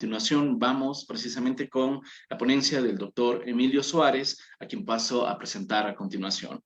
continuación vamos precisamente con la ponencia del doctor Emilio Suárez, a quien paso a presentar a continuación.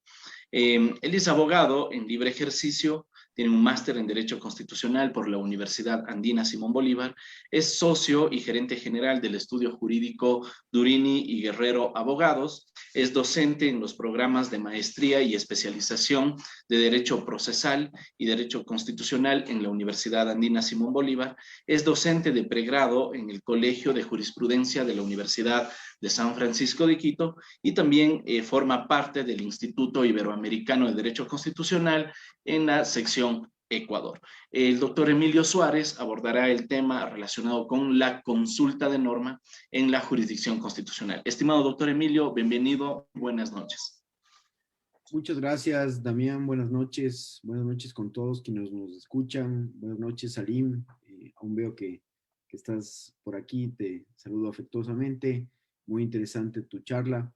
Él es abogado en libre ejercicio, tiene un máster en Derecho Constitucional por la Universidad Andina Simón Bolívar, es socio y gerente general del estudio jurídico Durini y Guerrero Abogados, es docente en los programas de maestría y especialización de Derecho Procesal y Derecho Constitucional en la Universidad Andina Simón Bolívar, es docente de pregrado en el Colegio de Jurisprudencia de la Universidad de San Francisco de Quito y también forma parte del Instituto Iberoamericano de Derecho Constitucional en la sección Ecuador. El doctor Emilio Suárez abordará el tema relacionado con la consulta de norma en la jurisdicción constitucional. Estimado doctor Emilio, bienvenido, buenas noches. Muchas gracias, Damián. Buenas noches con todos quienes nos escuchan. Buenas noches, Salim. Aún veo que estás por aquí, te saludo afectuosamente. Muy interesante tu charla.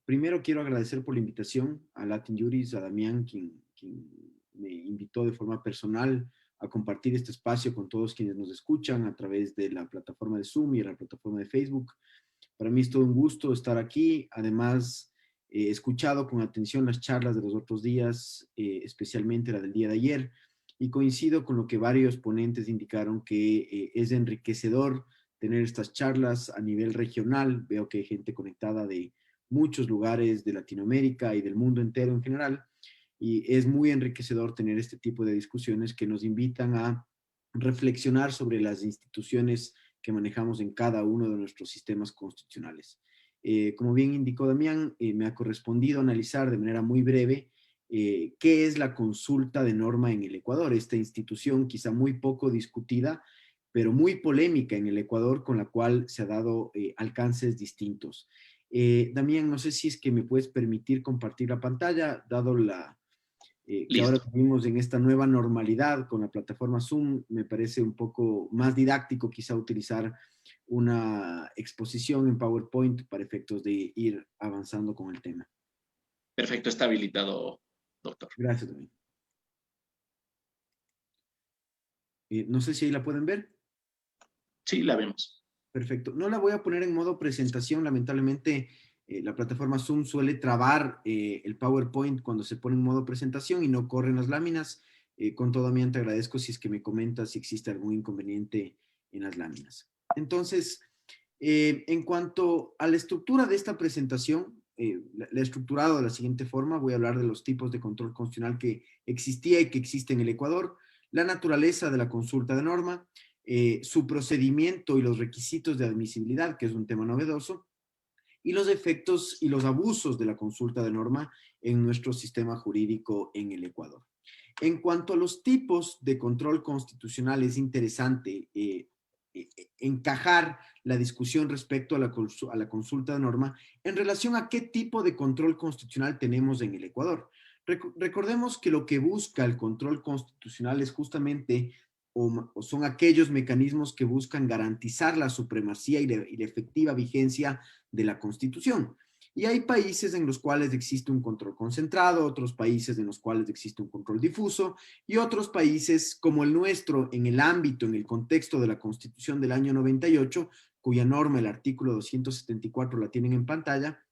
Primero quiero agradecer por la invitación a Latin Juris, a Damián, quien me invitó de forma personal a compartir este espacio con todos quienes nos escuchan a través de la plataforma de Zoom y de la plataforma de Facebook. Para mí es todo un gusto estar aquí. Además, he escuchado con atención las charlas de los otros días, especialmente la del día de ayer, y coincido con lo que varios ponentes indicaron que es enriquecedor tener estas charlas a nivel regional. Veo que hay gente conectada de muchos lugares de Latinoamérica y del mundo entero en general, y es muy enriquecedor tener este tipo de discusiones que nos invitan a reflexionar sobre las instituciones que manejamos en cada uno de nuestros sistemas constitucionales. Como bien indicó Damián, me ha correspondido analizar de manera muy breve qué es la consulta de norma en el Ecuador, esta institución quizá muy poco discutida, pero muy polémica en el Ecuador, con la cual se ha dado alcances distintos. Damián, no sé si es que me puedes permitir compartir la pantalla, dado que ahora Listo. vivimos en esta nueva normalidad con la plataforma Zoom. Me parece un poco más didáctico quizá utilizar una exposición en PowerPoint para efectos de ir avanzando con el tema. Perfecto, está habilitado, doctor. Gracias, Damián. No sé si ahí la pueden ver. Sí, la vemos. Perfecto. No la voy a poner en modo presentación. Lamentablemente, la plataforma Zoom suele trabar el PowerPoint cuando se pone en modo presentación y no corren las láminas. Con todo, Damián, te agradezco si es que me comentas si existe algún inconveniente en las láminas. Entonces, en cuanto a la estructura de esta presentación, la he estructurado de la siguiente forma. Voy a hablar de los tipos de control constitucional que existía y que existe en el Ecuador, la naturaleza de la consulta de norma, su procedimiento y los requisitos de admisibilidad, que es un tema novedoso, y los efectos y los abusos de la consulta de norma en nuestro sistema jurídico en el Ecuador. En cuanto a los tipos de control constitucional, es interesante encajar la discusión respecto a la consulta de norma en relación a qué tipo de control constitucional tenemos en el Ecuador. Recordemos que lo que busca el control constitucional es justamente o son aquellos mecanismos que buscan garantizar la supremacía y la efectiva vigencia de la Constitución. Y hay países en los cuales existe un control concentrado, otros países en los cuales existe un control difuso, y otros países como el nuestro en el ámbito, en el contexto de la Constitución del año 98, cuya norma, el artículo 274, la tienen en pantalla,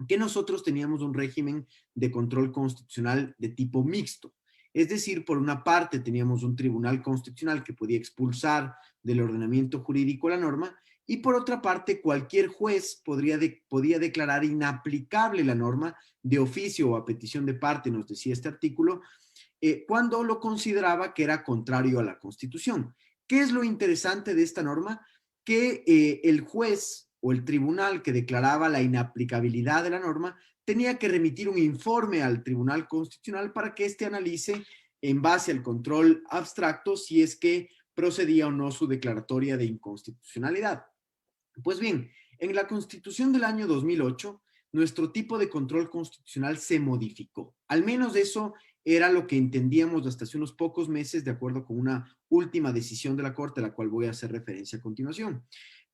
que nosotros teníamos un régimen de control constitucional de tipo mixto. Es decir, por una parte teníamos un tribunal constitucional que podía expulsar del ordenamiento jurídico la norma, y por otra parte cualquier juez podía declarar inaplicable la norma de oficio o a petición de parte, nos decía este artículo, cuando lo consideraba que era contrario a la Constitución. ¿Qué es lo interesante de esta norma? Que el juez o el tribunal que declaraba la inaplicabilidad de la norma tenía que remitir un informe al Tribunal Constitucional para que éste analice en base al control abstracto si es que procedía o no su declaratoria de inconstitucionalidad. Pues bien, en la Constitución del año 2008, nuestro tipo de control constitucional se modificó. Al menos eso era lo que entendíamos hasta hace unos pocos meses, de acuerdo con una última decisión de la Corte, a la cual voy a hacer referencia a continuación.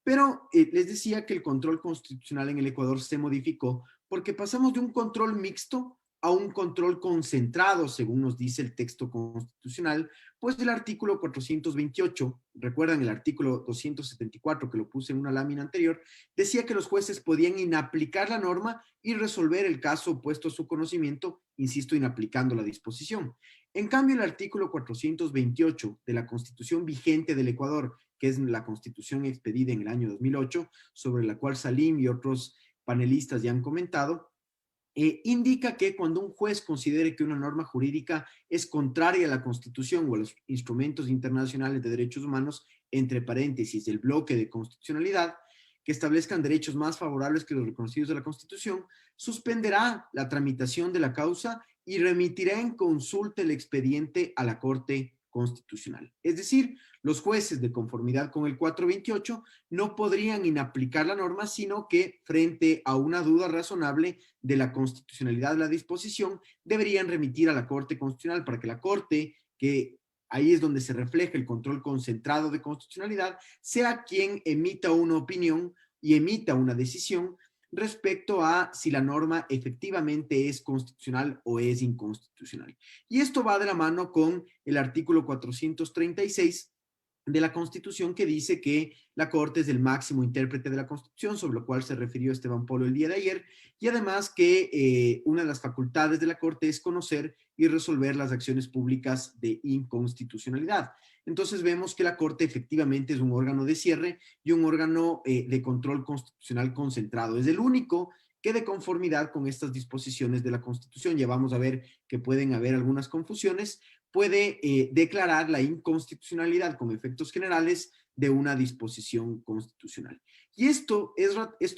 Pero les decía que el control constitucional en el Ecuador se modificó porque pasamos de un control mixto a un control concentrado, según nos dice el texto constitucional, pues el artículo 428, recuerdan el artículo 274 que lo puse en una lámina anterior, decía que los jueces podían inaplicar la norma y resolver el caso puesto a su conocimiento, insisto, inaplicando la disposición. En cambio, el artículo 428 de la Constitución vigente del Ecuador, que es la Constitución expedida en el año 2008, sobre la cual Salim y otros panelistas ya han comentado, indica que cuando un juez considere que una norma jurídica es contraria a la Constitución o a los instrumentos internacionales de derechos humanos, entre paréntesis, el bloque de constitucionalidad, que establezcan derechos más favorables que los reconocidos de la Constitución, suspenderá la tramitación de la causa y remitirá en consulta el expediente a la Corte Constitucional. Es decir, los jueces, de conformidad con el 428, no podrían inaplicar la norma, sino que frente a una duda razonable de la constitucionalidad de la disposición, deberían remitir a la Corte Constitucional para que la Corte, que ahí es donde se refleja el control concentrado de constitucionalidad, sea quien emita una opinión y emita una decisión respecto a si la norma efectivamente es constitucional o es inconstitucional. Y esto va de la mano con el artículo 436 de la Constitución, que dice que la Corte es el máximo intérprete de la Constitución, sobre lo cual se refirió Esteban Polo el día de ayer, y además que una de las facultades de la Corte es conocer y resolver las acciones públicas de inconstitucionalidad. Entonces vemos que la Corte efectivamente es un órgano de cierre y un órgano de control constitucional concentrado. Es el único que, de conformidad con estas disposiciones de la Constitución, ya vamos a ver que pueden haber algunas confusiones, puede declarar la inconstitucionalidad con efectos generales de una disposición constitucional. Y esto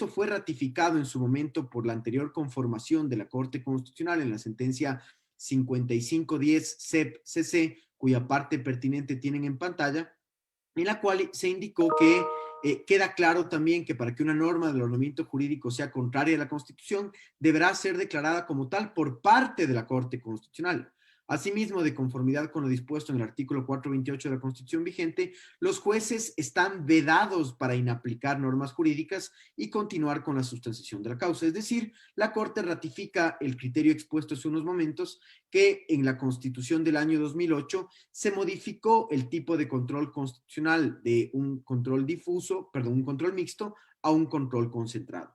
fue ratificado en su momento por la anterior conformación de la Corte Constitucional en la sentencia 5510 CEP-CC, cuya parte pertinente tienen en pantalla, en la cual se indicó que queda claro también que para que una norma del ordenamiento jurídico sea contraria a la Constitución, deberá ser declarada como tal por parte de la Corte Constitucional. Asimismo, de conformidad con lo dispuesto en el artículo 428 de la Constitución vigente, los jueces están vedados para inaplicar normas jurídicas y continuar con la sustanciación de la causa. Es decir, la Corte ratifica el criterio expuesto hace unos momentos, que en la Constitución del año 2008 se modificó el tipo de control constitucional de un control difuso, perdón, un control mixto a un control concentrado.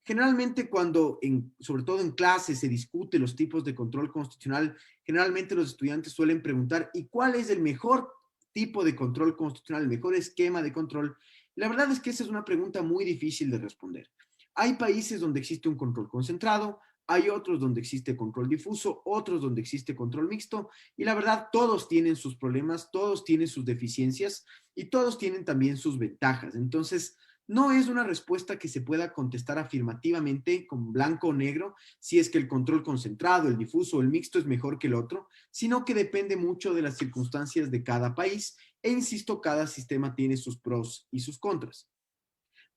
Generalmente cuando, sobre todo en clases, se discute los tipos de control constitucional, generalmente los estudiantes suelen preguntar, ¿y cuál es el mejor tipo de control constitucional, el mejor esquema de control? La verdad es que esa es una pregunta muy difícil de responder. Hay países donde existe un control concentrado, hay otros donde existe control difuso, otros donde existe control mixto, y la verdad todos tienen sus problemas, todos tienen sus deficiencias y todos tienen también sus ventajas. Entonces, no es una respuesta que se pueda contestar afirmativamente con blanco o negro si es que el control concentrado, el difuso o el mixto es mejor que el otro, sino que depende mucho de las circunstancias de cada país e, insisto, cada sistema tiene sus pros y sus contras.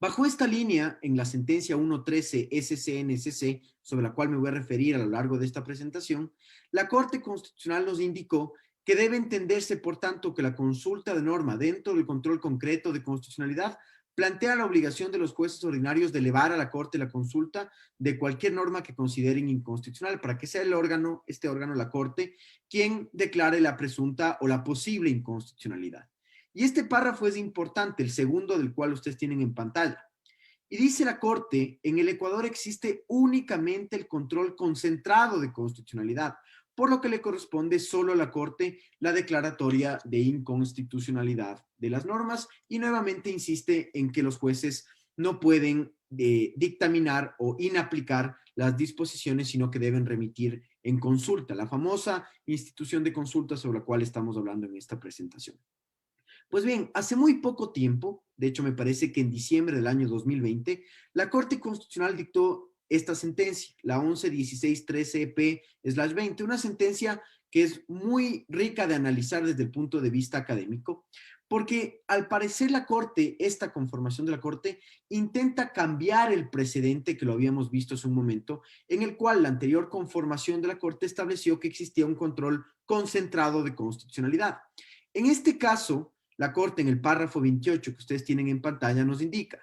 Bajo esta línea, en la sentencia 113 SCNCC, sobre la cual me voy a referir a lo largo de esta presentación, la Corte Constitucional nos indicó que debe entenderse, por tanto, que la consulta de norma dentro del control concreto de constitucionalidad plantea la obligación de los jueces ordinarios de elevar a la Corte la consulta de cualquier norma que consideren inconstitucional, para que sea el órgano, este órgano, la Corte, quien declare la presunta o la posible inconstitucionalidad. Y este párrafo es importante, el segundo del cual ustedes tienen en pantalla. Y dice la Corte, en el Ecuador existe únicamente el control concentrado de constitucionalidad, por lo que le corresponde solo a la Corte la declaratoria de inconstitucionalidad de las normas, y nuevamente insiste en que los jueces no pueden dictaminar o inaplicar las disposiciones, sino que deben remitir en consulta, la famosa institución de consulta sobre la cual estamos hablando en esta presentación. Pues bien, hace muy poco tiempo, de hecho me parece que en diciembre del año 2020, la Corte Constitucional dictó esta sentencia, la 11-16-13-EP/20, una sentencia que es muy rica de analizar desde el punto de vista académico, porque al parecer la Corte, esta conformación de la Corte, intenta cambiar el precedente que lo habíamos visto hace un momento, en el cual la anterior conformación de la Corte estableció que existía un control concentrado de constitucionalidad. En este caso, la Corte, en el párrafo 28 que ustedes tienen en pantalla, nos indica: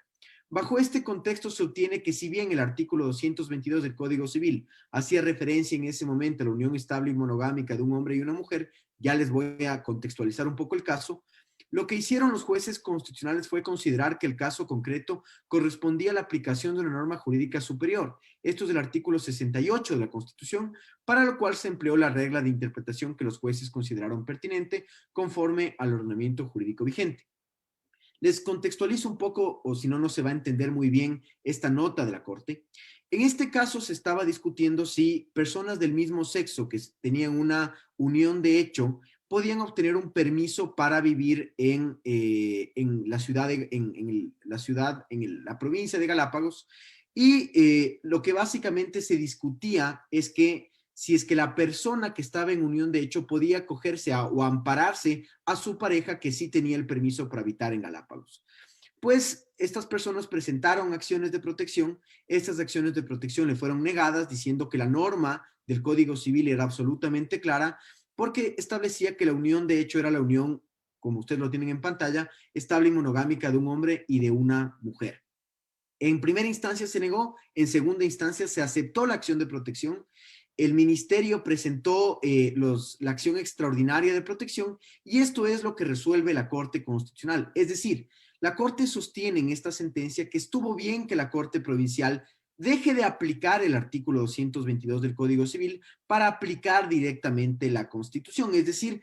Bajo este contexto se obtiene que si bien el artículo 222 del Código Civil hacía referencia en ese momento a la unión estable y monogámica de un hombre y una mujer, ya les voy a contextualizar un poco el caso, lo que hicieron los jueces constitucionales fue considerar que el caso concreto correspondía a la aplicación de una norma jurídica superior. Esto es del artículo 68 de la Constitución, para lo cual se empleó la regla de interpretación que los jueces consideraron pertinente conforme al ordenamiento jurídico vigente. Les contextualizo un poco, o si no, no se va a entender muy bien esta nota de la Corte. En este caso se estaba discutiendo si personas del mismo sexo que tenían una unión de hecho podían obtener un permiso para vivir en la ciudad, la provincia de Galápagos. Y lo que básicamente se discutía es que si es que la persona que estaba en unión de hecho podía acogerse o ampararse a su pareja que sí tenía el permiso para habitar en Galápagos. Pues estas personas presentaron acciones de protección, estas acciones de protección le fueron negadas diciendo que la norma del Código Civil era absolutamente clara porque establecía que la unión de hecho era la unión, como ustedes lo tienen en pantalla, estable y monogámica de un hombre y de una mujer. En primera instancia se negó, en segunda instancia se aceptó la acción de protección. El ministerio presentó la acción extraordinaria de protección y esto es lo que resuelve la Corte Constitucional. Es decir, la Corte sostiene en esta sentencia que estuvo bien que la Corte Provincial deje de aplicar el artículo 222 del Código Civil para aplicar directamente la Constitución. Es decir,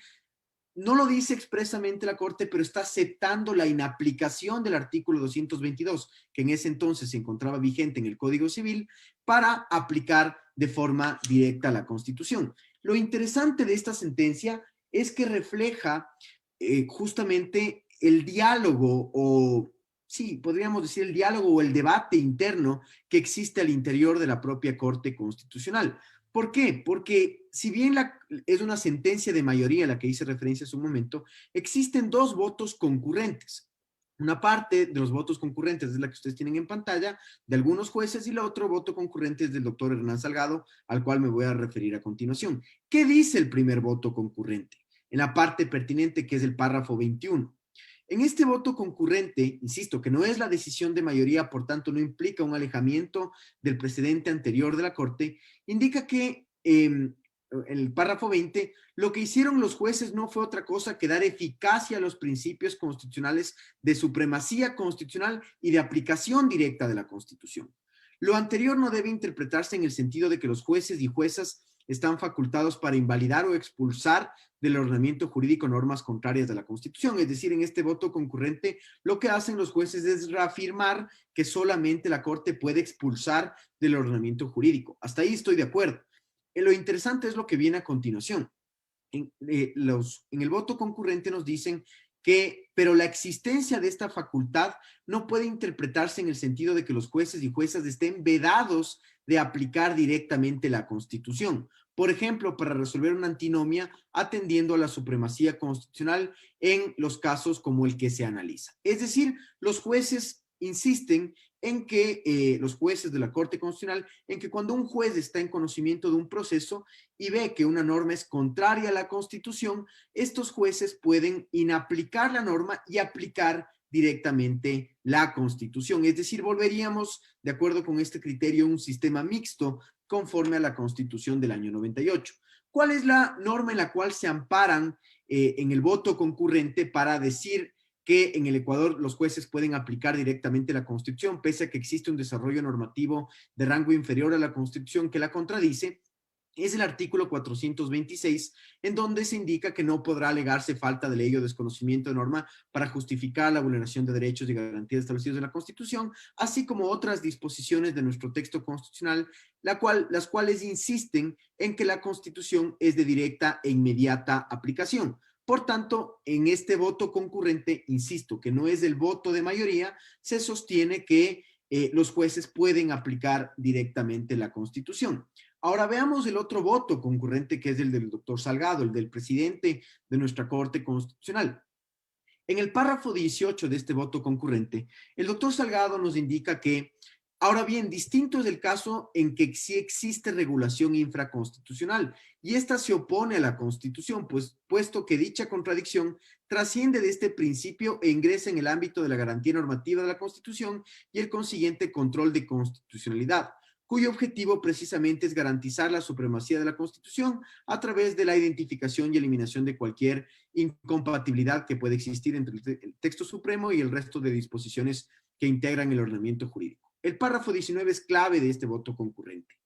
no lo dice expresamente la Corte, pero está aceptando la inaplicación del artículo 222, que en ese entonces se encontraba vigente en el Código Civil, para aplicar de forma directa la Constitución. Lo interesante de esta sentencia es que refleja justamente el diálogo o, sí, podríamos decir el diálogo o el debate interno que existe al interior de la propia Corte Constitucional. ¿Por qué? Porque si bien es una sentencia de mayoría a la que hice referencia hace un momento, existen dos votos concurrentes. Una parte de los votos concurrentes es la que ustedes tienen en pantalla, de algunos jueces, y la otro voto concurrente es del doctor Hernán Salgado, al cual me voy a referir a continuación. ¿Qué dice el primer voto concurrente? En la parte pertinente, que es el párrafo 21. En este voto concurrente, insisto, que no es la decisión de mayoría, por tanto no implica un alejamiento del precedente anterior de la Corte, indica que en el párrafo 20, lo que hicieron los jueces no fue otra cosa que dar eficacia a los principios constitucionales de supremacía constitucional y de aplicación directa de la Constitución. Lo anterior no debe interpretarse en el sentido de que los jueces y juezas están facultados para invalidar o expulsar del ordenamiento jurídico normas contrarias de la Constitución. Es decir, en este voto concurrente, lo que hacen los jueces es reafirmar que solamente la Corte puede expulsar del ordenamiento jurídico. Hasta ahí estoy de acuerdo. Lo interesante es lo que viene a continuación. En el voto concurrente nos dicen que, pero la existencia de esta facultad no puede interpretarse en el sentido de que los jueces y juezas estén vedados de aplicar directamente la Constitución. Por ejemplo, para resolver una antinomia atendiendo a la supremacía constitucional en los casos como el que se analiza. Es decir, los jueces insisten en que los jueces de la Corte Constitucional, en que cuando un juez está en conocimiento de un proceso y ve que una norma es contraria a la Constitución, estos jueces pueden inaplicar la norma y aplicar directamente la Constitución. Es decir, volveríamos, de acuerdo con este criterio, un sistema mixto conforme a la Constitución del año 98. ¿Cuál es la norma en la cual se amparan en el voto concurrente para decir que en el Ecuador los jueces pueden aplicar directamente la Constitución, pese a que existe un desarrollo normativo de rango inferior a la Constitución que la contradice? Es el artículo 426, en donde se indica que no podrá alegarse falta de ley o desconocimiento de norma para justificar la vulneración de derechos y garantías establecidos en la Constitución, así como otras disposiciones de nuestro texto constitucional, las cuales insisten en que la Constitución es de directa e inmediata aplicación. Por tanto, en este voto concurrente, insisto, que no es el voto de mayoría, se sostiene que los jueces pueden aplicar directamente la Constitución. Ahora veamos el otro voto concurrente, que es el del doctor Salgado, el del presidente de nuestra Corte Constitucional. En el párrafo 18 de este voto concurrente, el doctor Salgado nos indica que, ahora bien, distinto es el caso en que sí existe regulación infraconstitucional y esta se opone a la Constitución, puesto que dicha contradicción trasciende de este principio e ingresa en el ámbito de la garantía normativa de la Constitución y el consiguiente control de constitucionalidad, cuyo objetivo precisamente es garantizar la supremacía de la Constitución a través de la identificación y eliminación de cualquier incompatibilidad que pueda existir entre el texto supremo y el resto de disposiciones que integran el ordenamiento jurídico. El párrafo 19 es clave de este voto concurrente.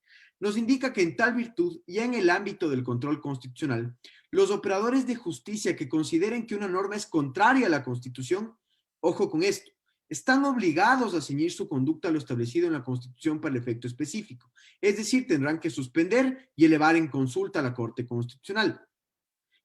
Nos indica que en tal virtud, ya en el ámbito del control constitucional, los operadores de justicia que consideren que una norma es contraria a la Constitución, ojo con esto, están obligados a ceñir su conducta a lo establecido en la Constitución para el efecto específico. Es decir, tendrán que suspender y elevar en consulta a la Corte Constitucional.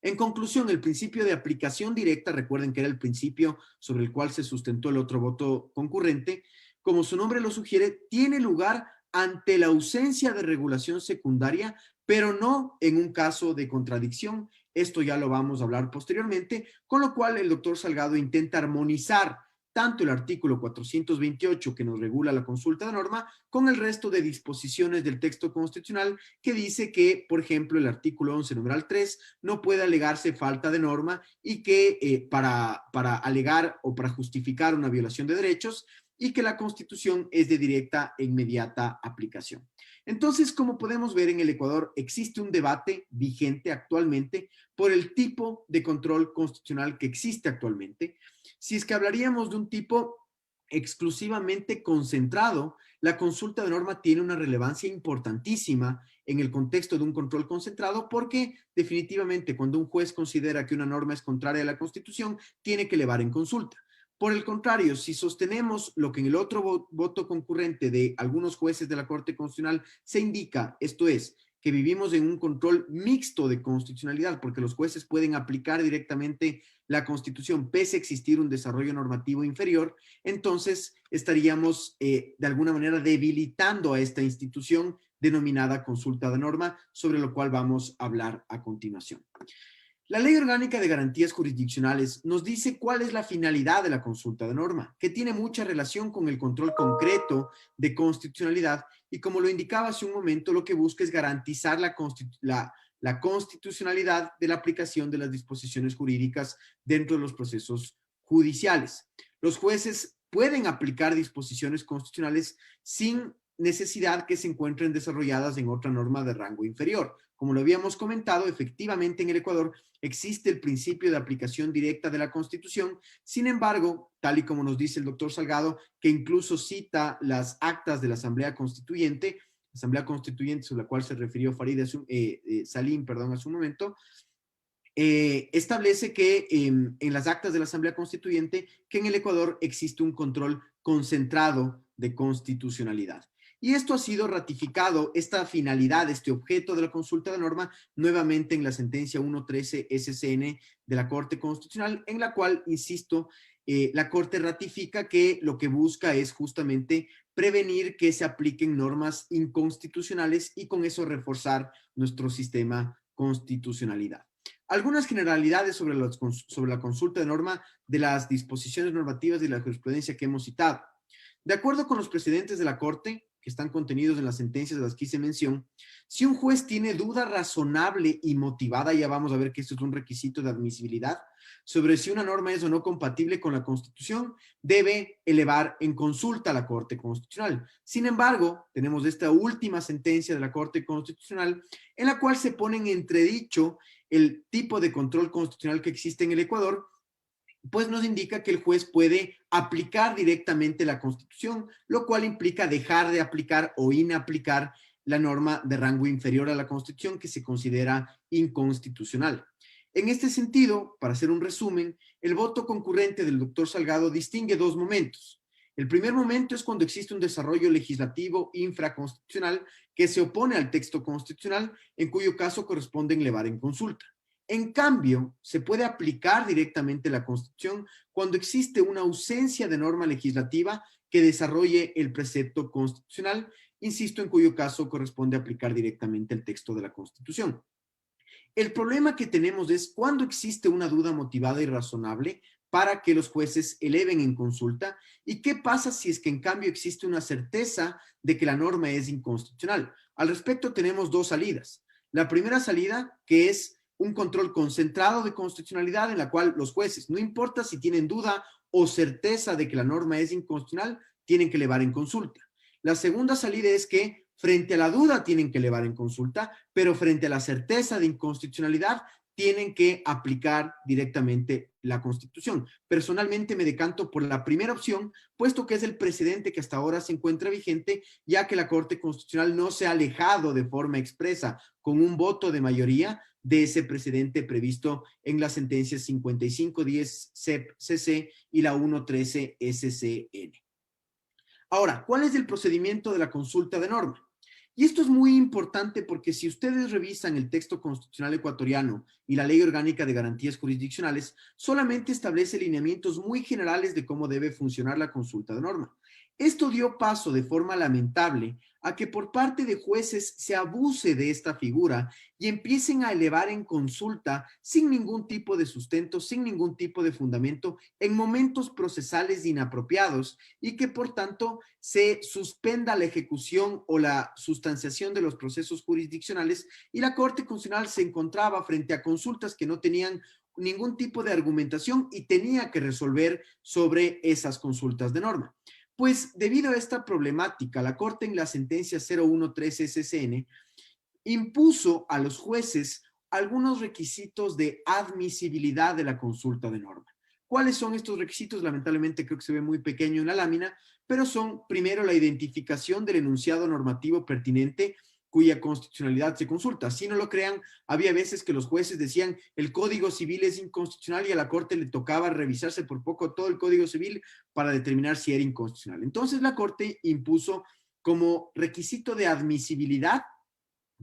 En conclusión, el principio de aplicación directa, recuerden que era el principio sobre el cual se sustentó el otro voto concurrente, como su nombre lo sugiere, tiene lugar ante la ausencia de regulación secundaria, pero no en un caso de contradicción. Esto ya lo vamos a hablar posteriormente, con lo cual el doctor Salgado intenta armonizar tanto el artículo 428 que nos regula la consulta de norma con el resto de disposiciones del texto constitucional que dice que, por ejemplo, el artículo 11, numeral 3, no puede alegarse falta de norma y que para alegar o para justificar una violación de derechos y que la Constitución es de directa e inmediata aplicación. Entonces, como podemos ver en el Ecuador, existe un debate vigente actualmente por el tipo de control constitucional que existe actualmente. Si es que hablaríamos de un tipo exclusivamente concentrado, la consulta de norma tiene una relevancia importantísima en el contexto de un control concentrado porque definitivamente cuando un juez considera que una norma es contraria a la Constitución, tiene que elevar en consulta. Por el contrario, si sostenemos lo que en el otro voto concurrente de algunos jueces de la Corte Constitucional se indica, esto es, que vivimos en un control mixto de constitucionalidad, porque los jueces pueden aplicar directamente la Constitución pese a existir un desarrollo normativo inferior, entonces estaríamos de alguna manera debilitando a esta institución denominada consulta de norma, sobre lo cual vamos a hablar a continuación. La Ley Orgánica de Garantías Jurisdiccionales nos dice cuál es la finalidad de la consulta de norma, que tiene mucha relación con el control concreto de constitucionalidad y como lo indicaba hace un momento, lo que busca es garantizar la constitucionalidad de la aplicación de las disposiciones jurídicas dentro de los procesos judiciales. Los jueces pueden aplicar disposiciones constitucionales sin necesidad que se encuentren desarrolladas en otra norma de rango inferior. Como lo habíamos comentado, efectivamente en el Ecuador existe el principio de aplicación directa de la Constitución. Sin embargo, tal y como nos dice el doctor Salgado, que incluso cita las actas de la Asamblea Constituyente sobre la cual se refirió Salim hace un momento, establece que en las actas de la Asamblea Constituyente que en el Ecuador existe un control concentrado de constitucionalidad. Y esto ha sido ratificado, esta finalidad, este objeto de la consulta de norma, nuevamente en la sentencia 113 SCN de la Corte Constitucional, en la cual, insisto, la Corte ratifica que lo que busca es justamente prevenir que se apliquen normas inconstitucionales y con eso reforzar nuestro sistema constitucionalidad. Algunas generalidades sobre la consulta de norma de las disposiciones normativas y la jurisprudencia que hemos citado. De acuerdo con los precedentes de la Corte, que están contenidos en las sentencias de las que hice mención, si un juez tiene duda razonable y motivada, ya vamos a ver que esto es un requisito de admisibilidad, sobre si una norma es o no compatible con la Constitución, debe elevar en consulta a la Corte Constitucional. Sin embargo, tenemos esta última sentencia de la Corte Constitucional en la cual se pone en entredicho el tipo de control constitucional que existe en el Ecuador, pues nos indica que el juez puede aplicar directamente la Constitución, lo cual implica dejar de aplicar o inaplicar la norma de rango inferior a la Constitución que se considera inconstitucional. En este sentido, para hacer un resumen, el voto concurrente del doctor Salgado distingue dos momentos. El primer momento es cuando existe un desarrollo legislativo infraconstitucional que se opone al texto constitucional, en cuyo caso corresponde elevar en consulta. En cambio, se puede aplicar directamente la Constitución cuando existe una ausencia de norma legislativa que desarrolle el precepto constitucional, insisto, en cuyo caso corresponde aplicar directamente el texto de la Constitución. El problema que tenemos es cuando existe una duda motivada y razonable para que los jueces eleven en consulta y qué pasa si es que en cambio existe una certeza de que la norma es inconstitucional. Al respecto tenemos dos salidas. La primera salida, que es un control concentrado de constitucionalidad en la cual los jueces, no importa si tienen duda o certeza de que la norma es inconstitucional, tienen que elevar en consulta. La segunda salida es que frente a la duda tienen que elevar en consulta, pero frente a la certeza de inconstitucionalidad tienen que aplicar directamente la Constitución. Personalmente me decanto por la primera opción, puesto que es el precedente que hasta ahora se encuentra vigente, ya que la Corte Constitucional no se ha alejado de forma expresa con un voto de mayoría de ese precedente previsto en las sentencias 5510 CEP-CC y la 113 SCN. Ahora, ¿cuál es el procedimiento de la consulta de norma? Y esto es muy importante porque si ustedes revisan el texto constitucional ecuatoriano y la Ley Orgánica de Garantías Jurisdiccionales, solamente establece lineamientos muy generales de cómo debe funcionar la consulta de norma. Esto dio paso de forma lamentable a que por parte de jueces se abuse de esta figura y empiecen a elevar en consulta sin ningún tipo de sustento, sin ningún tipo de fundamento, en momentos procesales inapropiados y que por tanto se suspenda la ejecución o la sustanciación de los procesos jurisdiccionales y la Corte Constitucional se encontraba frente a consultas que no tenían ningún tipo de argumentación y tenía que resolver sobre esas consultas de norma. Pues debido a esta problemática, la Corte en la sentencia 013 SCN impuso a los jueces algunos requisitos de admisibilidad de la consulta de norma. ¿Cuáles son estos requisitos? Lamentablemente creo que se ve muy pequeño en la lámina, pero son primero la identificación del enunciado normativo pertinente cuya constitucionalidad se consulta. Si no lo crean, había veces que los jueces decían el Código Civil es inconstitucional y a la Corte le tocaba revisarse por poco todo el Código Civil para determinar si era inconstitucional. Entonces la Corte impuso como requisito de admisibilidad,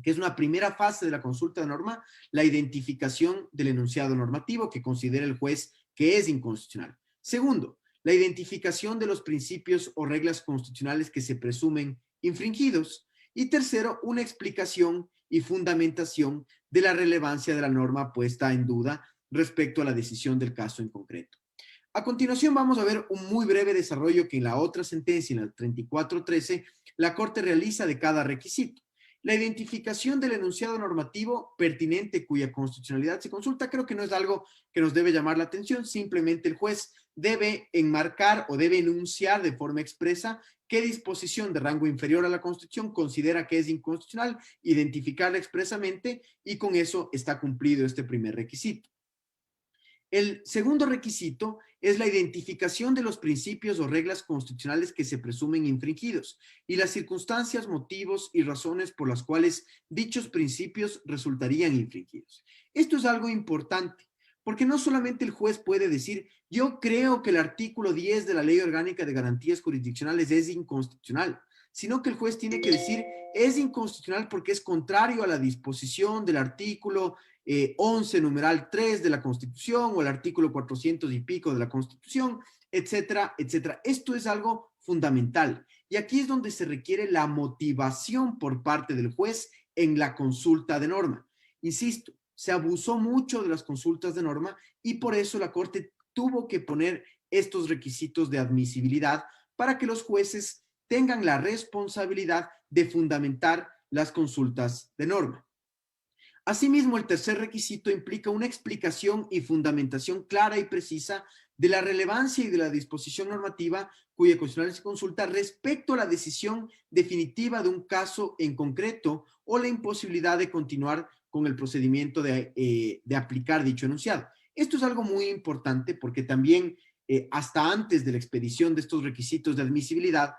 que es una primera fase de la consulta de norma, la identificación del enunciado normativo que considera el juez que es inconstitucional. Segundo, la identificación de los principios o reglas constitucionales que se presumen infringidos. Y tercero, una explicación y fundamentación de la relevancia de la norma puesta en duda respecto a la decisión del caso en concreto. A continuación vamos a ver un muy breve desarrollo que en la otra sentencia, en la 3413, la Corte realiza de cada requisito. La identificación del enunciado normativo pertinente cuya constitucionalidad se consulta creo que no es algo que nos debe llamar la atención, simplemente el juez debe enmarcar o debe enunciar de forma expresa qué disposición de rango inferior a la Constitución considera que es inconstitucional, identificarla expresamente y con eso está cumplido este primer requisito. El segundo requisito es la identificación de los principios o reglas constitucionales que se presumen infringidos y las circunstancias, motivos y razones por las cuales dichos principios resultarían infringidos. Esto es algo importante, porque no solamente el juez puede decir, yo creo que el artículo 10 de la Ley Orgánica de Garantías Jurisdiccionales es inconstitucional, sino que el juez tiene que decir, es inconstitucional porque es contrario a la disposición del artículo 11, numeral 3 de la Constitución o el artículo 400 y pico de la Constitución, etcétera, etcétera. Esto es algo fundamental. Y aquí es donde se requiere la motivación por parte del juez en la consulta de norma. Insisto, se abusó mucho de las consultas de norma y por eso la Corte tuvo que poner estos requisitos de admisibilidad para que los jueces tengan la responsabilidad de fundamentar las consultas de norma. Asimismo, el tercer requisito implica una explicación y fundamentación clara y precisa de la relevancia y de la disposición normativa cuya constitucionalidad se consulta respecto a la decisión definitiva de un caso en concreto o la imposibilidad de continuar con el procedimiento de aplicar dicho enunciado. Esto es algo muy importante porque también hasta antes de la expedición de estos requisitos de admisibilidad,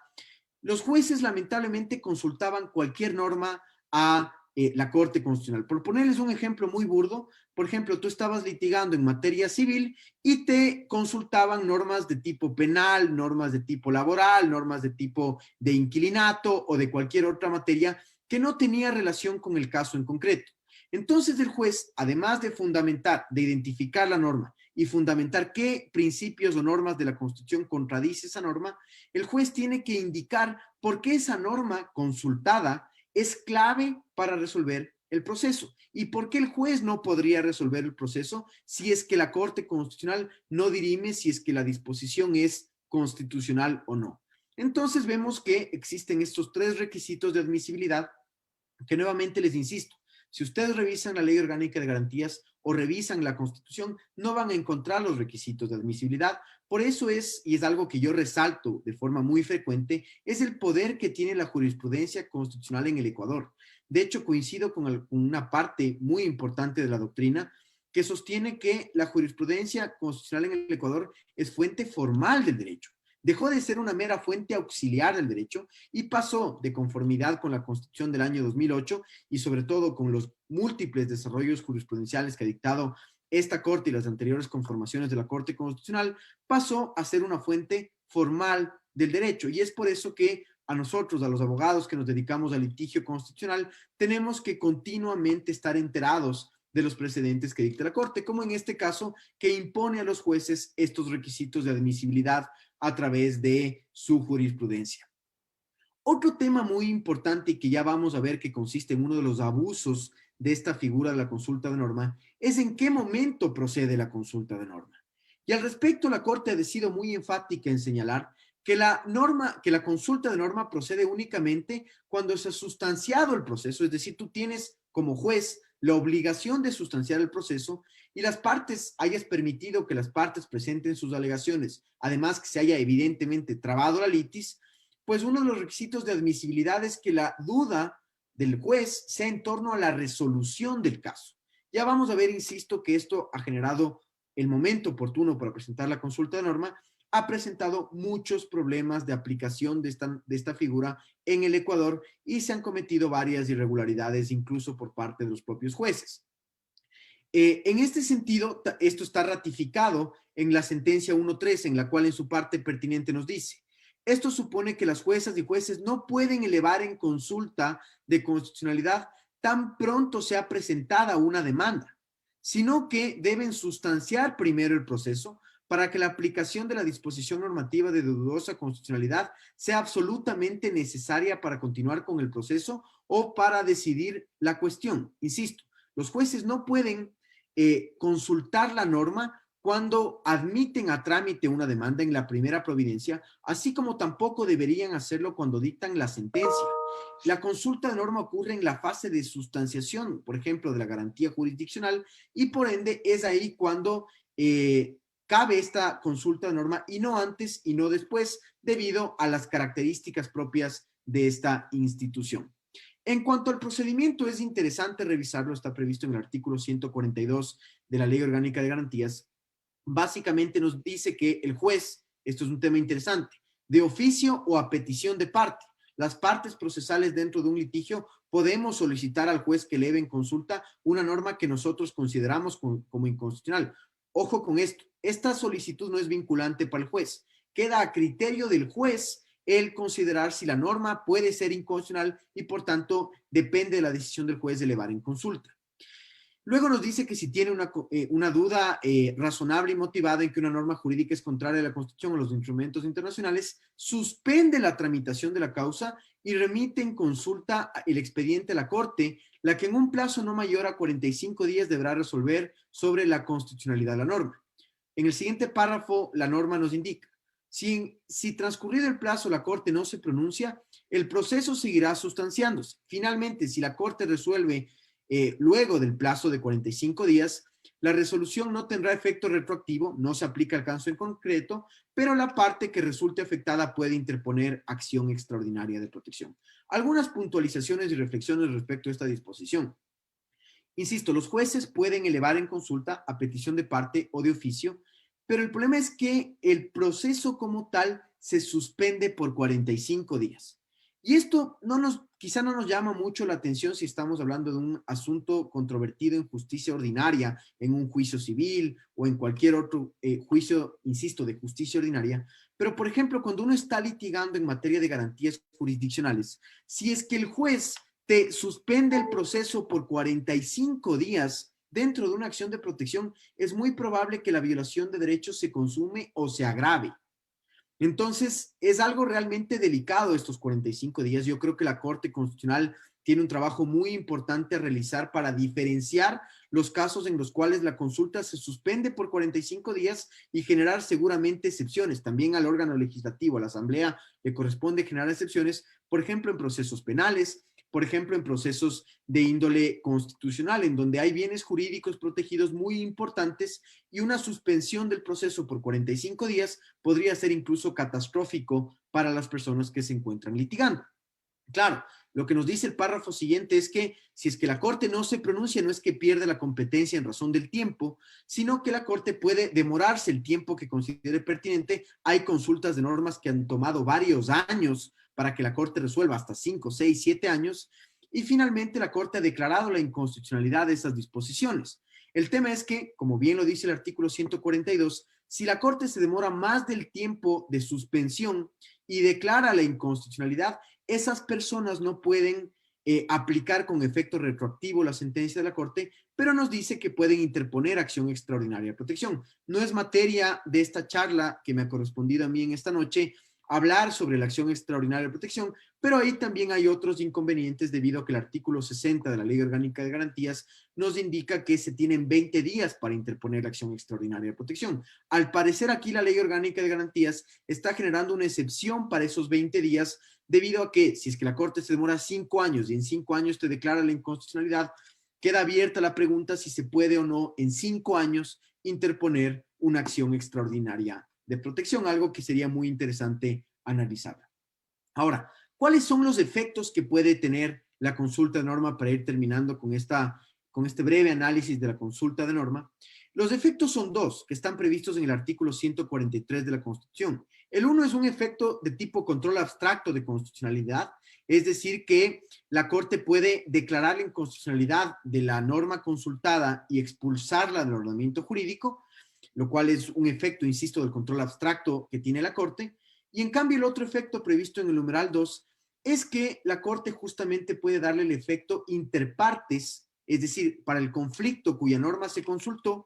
los jueces lamentablemente consultaban cualquier norma a la Corte Constitucional. Por ponerles un ejemplo muy burdo, por ejemplo, tú estabas litigando en materia civil y te consultaban normas de tipo penal, normas de tipo laboral, normas de tipo de inquilinato o de cualquier otra materia que no tenía relación con el caso en concreto. Entonces el juez, además de fundamentar, de identificar la norma y fundamentar qué principios o normas de la Constitución contradice esa norma, el juez tiene que indicar por qué esa norma consultada es clave para resolver el proceso. ¿Y por qué el juez no podría resolver el proceso si es que la Corte Constitucional no dirime si es que la disposición es constitucional o no? Entonces vemos que existen estos tres requisitos de admisibilidad que nuevamente les insisto, Si ustedes revisan la Ley Orgánica de Garantías o revisan la Constitución, no van a encontrar los requisitos de admisibilidad. Por eso es, y es algo que yo resalto de forma muy frecuente, es el poder que tiene la jurisprudencia constitucional en el Ecuador. De hecho, coincido con una parte muy importante de la doctrina que sostiene que la jurisprudencia constitucional en el Ecuador es fuente formal del derecho. Dejó de ser una mera fuente auxiliar del derecho y pasó, de conformidad con la Constitución del año 2008 y sobre todo con los múltiples desarrollos jurisprudenciales que ha dictado esta Corte y las anteriores conformaciones de la Corte Constitucional, pasó a ser una fuente formal del derecho. Y es por eso que a nosotros, a los abogados que nos dedicamos al litigio constitucional, tenemos que continuamente estar enterados de los precedentes que dicta la Corte, como en este caso, que impone a los jueces estos requisitos de admisibilidad a través de su jurisprudencia. Otro tema muy importante y que ya vamos a ver que consiste en uno de los abusos de esta figura de la consulta de norma es en qué momento procede la consulta de norma. Y al respecto, la Corte ha sido muy enfática en señalar que la consulta de norma procede únicamente cuando se ha sustanciado el proceso, es decir, tú tienes como juez la obligación de sustanciar el proceso y las partes hayas permitido que las partes presenten sus alegaciones, además que se haya evidentemente trabado la litis, pues uno de los requisitos de admisibilidad es que la duda del juez sea en torno a la resolución del caso. Ya vamos a ver, insisto, que esto ha generado el momento oportuno para presentar la consulta de norma, ha presentado muchos problemas de aplicación de esta figura en el Ecuador y se han cometido varias irregularidades incluso por parte de los propios jueces. En este sentido, esto está ratificado en la sentencia 1.3, en la cual en su parte pertinente nos dice: esto supone que las juezas y jueces no pueden elevar en consulta de constitucionalidad tan pronto sea presentada una demanda, sino que deben sustanciar primero el proceso para que la aplicación de la disposición normativa de dudosa constitucionalidad sea absolutamente necesaria para continuar con el proceso o para decidir la cuestión. Insisto, los jueces no pueden consultar la norma cuando admiten a trámite una demanda en la primera providencia, así como tampoco deberían hacerlo cuando dictan la sentencia. La consulta de norma ocurre en la fase de sustanciación, por ejemplo, de la garantía jurisdiccional, y por ende es ahí cuando cabe esta consulta de norma y no antes y no después, debido a las características propias de esta institución. En cuanto al procedimiento, es interesante revisarlo, está previsto en el artículo 142 de la Ley Orgánica de Garantías. Básicamente nos dice que el juez, esto es un tema interesante, de oficio o a petición de parte, las partes procesales dentro de un litigio podemos solicitar al juez que eleve en consulta una norma que nosotros consideramos como inconstitucional. Ojo con esto, esta solicitud no es vinculante para el juez, queda a criterio del juez el considerar si la norma puede ser inconstitucional y por tanto depende de la decisión del juez de elevar en consulta. Luego nos dice que si tiene una duda razonable y motivada en que una norma jurídica es contraria a la Constitución o los instrumentos internacionales, suspende la tramitación de la causa y remite en consulta el expediente a la Corte, la que en un plazo no mayor a 45 días deberá resolver sobre la constitucionalidad de la norma. En el siguiente párrafo, la norma nos indica: si transcurrido el plazo la Corte no se pronuncia, el proceso seguirá sustanciándose. Finalmente, si la Corte resuelve luego del plazo de 45 días, la resolución no tendrá efecto retroactivo, no se aplica al caso en concreto, pero la parte que resulte afectada puede interponer acción extraordinaria de protección. Algunas puntualizaciones y reflexiones respecto a esta disposición. Insisto, los jueces pueden elevar en consulta a petición de parte o de oficio, pero el problema es que el proceso como tal se suspende por 45 días. Y esto quizá no nos llama mucho la atención si estamos hablando de un asunto controvertido en justicia ordinaria, en un juicio civil o en cualquier otro juicio, insisto, de justicia ordinaria. Pero, por ejemplo, cuando uno está litigando en materia de garantías jurisdiccionales, si es que el juez te suspende el proceso por 45 días dentro de una acción de protección, es muy probable que la violación de derechos se consume o se agrave. Entonces, es algo realmente delicado estos 45 días. Yo creo que la Corte Constitucional tiene un trabajo muy importante a realizar para diferenciar los casos en los cuales la consulta se suspende por 45 días y generar seguramente excepciones. También al órgano legislativo, a la Asamblea, le corresponde generar excepciones, por ejemplo, en procesos penales, por ejemplo, en procesos de índole constitucional, en donde hay bienes jurídicos protegidos muy importantes y una suspensión del proceso por 45 días podría ser incluso catastrófico para las personas que se encuentran litigando. Claro, lo que nos dice el párrafo siguiente es que si es que la Corte no se pronuncia, no es que pierde la competencia en razón del tiempo, sino que la Corte puede demorarse el tiempo que considere pertinente. Hay consultas de normas que han tomado varios años para que la Corte resuelva, hasta 5, 6, 7 años, y finalmente la Corte ha declarado la inconstitucionalidad de esas disposiciones. El tema es que, como bien lo dice el artículo 142, si la Corte se demora más del tiempo de suspensión y declara la inconstitucionalidad, esas personas no pueden aplicar con efecto retroactivo la sentencia de la Corte, pero nos dice que pueden interponer acción extraordinaria de protección. No es materia de esta charla que me ha correspondido a mí en esta noche hablar sobre la acción extraordinaria de protección, pero ahí también hay otros inconvenientes debido a que el artículo 60 de la Ley Orgánica de Garantías nos indica que se tienen 20 días para interponer la acción extraordinaria de protección. Al parecer aquí la Ley Orgánica de Garantías está generando una excepción para esos 20 días debido a que si es que la Corte se demora 5 años y en 5 años te declara la inconstitucionalidad, queda abierta la pregunta si se puede o no en 5 años interponer una acción extraordinaria de protección, algo que sería muy interesante analizar. Ahora, ¿cuáles son los efectos que puede tener la consulta de norma para ir terminando con este breve análisis de la consulta de norma? Los efectos son dos, que están previstos en el artículo 143 de la Constitución. El uno es un efecto de tipo control abstracto de constitucionalidad, es decir, que la Corte puede declarar la inconstitucionalidad de la norma consultada y expulsarla del ordenamiento jurídico, lo cual es un efecto, insisto, del control abstracto que tiene la Corte. Y en cambio el otro efecto previsto en el numeral 2 es que la Corte justamente puede darle el efecto interpartes, es decir, para el conflicto cuya norma se consultó,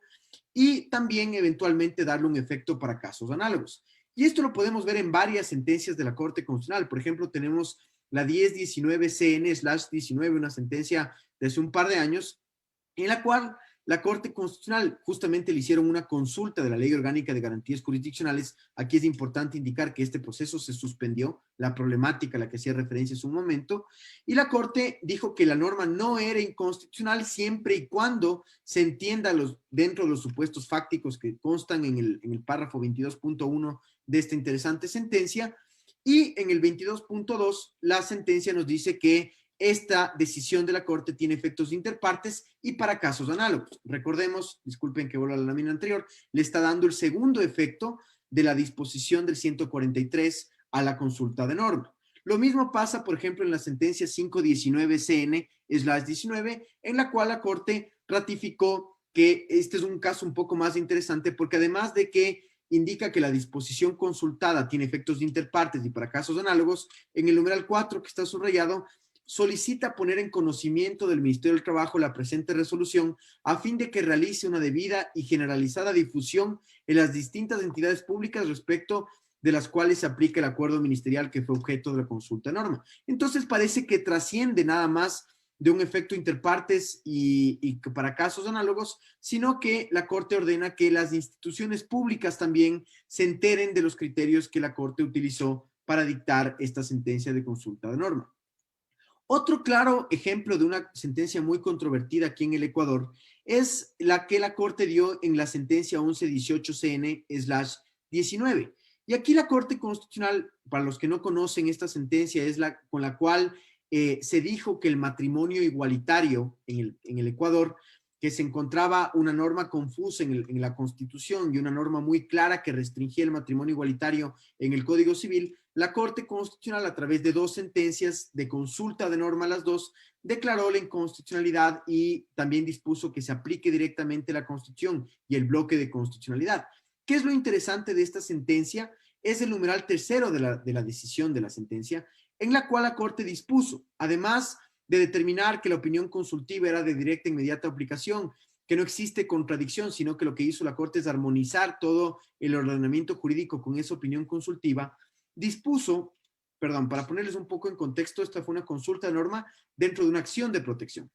y también eventualmente darle un efecto para casos análogos. Y esto lo podemos ver en varias sentencias de la Corte Constitucional. Por ejemplo, tenemos la 1019 CN/19, una sentencia de hace un par de años, en la cual la Corte Constitucional justamente le hicieron una consulta de la Ley Orgánica de Garantías Jurisdiccionales. Aquí es importante indicar que este proceso se suspendió, la problemática a la que hacía referencia en su momento, y la Corte dijo que la norma no era inconstitucional siempre y cuando se entienda dentro de los supuestos fácticos que constan en el párrafo 22.1 de esta interesante sentencia, y en el 22.2 la sentencia nos dice que esta decisión de la Corte tiene efectos interpartes y para casos análogos. Recordemos, disculpen que vuelva a la lámina anterior, le está dando el segundo efecto de la disposición del 143 a la consulta de norma. Lo mismo pasa, por ejemplo, en la sentencia 519 CN/19, en la cual la Corte ratificó que este es un caso un poco más interesante porque además de que indica que la disposición consultada tiene efectos interpartes y para casos análogos, en el numeral 4 que está subrayado, solicita poner en conocimiento del Ministerio del Trabajo la presente resolución a fin de que realice una debida y generalizada difusión en las distintas entidades públicas respecto de las cuales se aplica el acuerdo ministerial que fue objeto de la consulta norma. Entonces parece que trasciende nada más de un efecto interpartes y para casos análogos, sino que la Corte ordena que las instituciones públicas también se enteren de los criterios que la Corte utilizó para dictar esta sentencia de consulta de norma. Otro claro ejemplo de una sentencia muy controvertida aquí en el Ecuador es la que la Corte dio en la sentencia 1118 CN/19. Y aquí la Corte Constitucional, para los que no conocen esta sentencia, es la con la cual se dijo que el matrimonio igualitario en el Ecuador, que se encontraba una norma confusa en la Constitución y una norma muy clara que restringía el matrimonio igualitario en el Código Civil, la Corte Constitucional, a través de dos sentencias de consulta de norma, las dos, declaró la inconstitucionalidad y también dispuso que se aplique directamente la Constitución y el bloque de constitucionalidad. ¿Qué es lo interesante de esta sentencia? Es el numeral tercero de la decisión de la sentencia, en la cual la Corte dispuso, además de determinar que la opinión consultiva era de directa e inmediata aplicación, que no existe contradicción, sino que lo que hizo la Corte es armonizar todo el ordenamiento jurídico con esa opinión consultiva, dispuso, perdón, para ponerles un poco en contexto, esta fue una consulta de norma dentro de una acción de protección.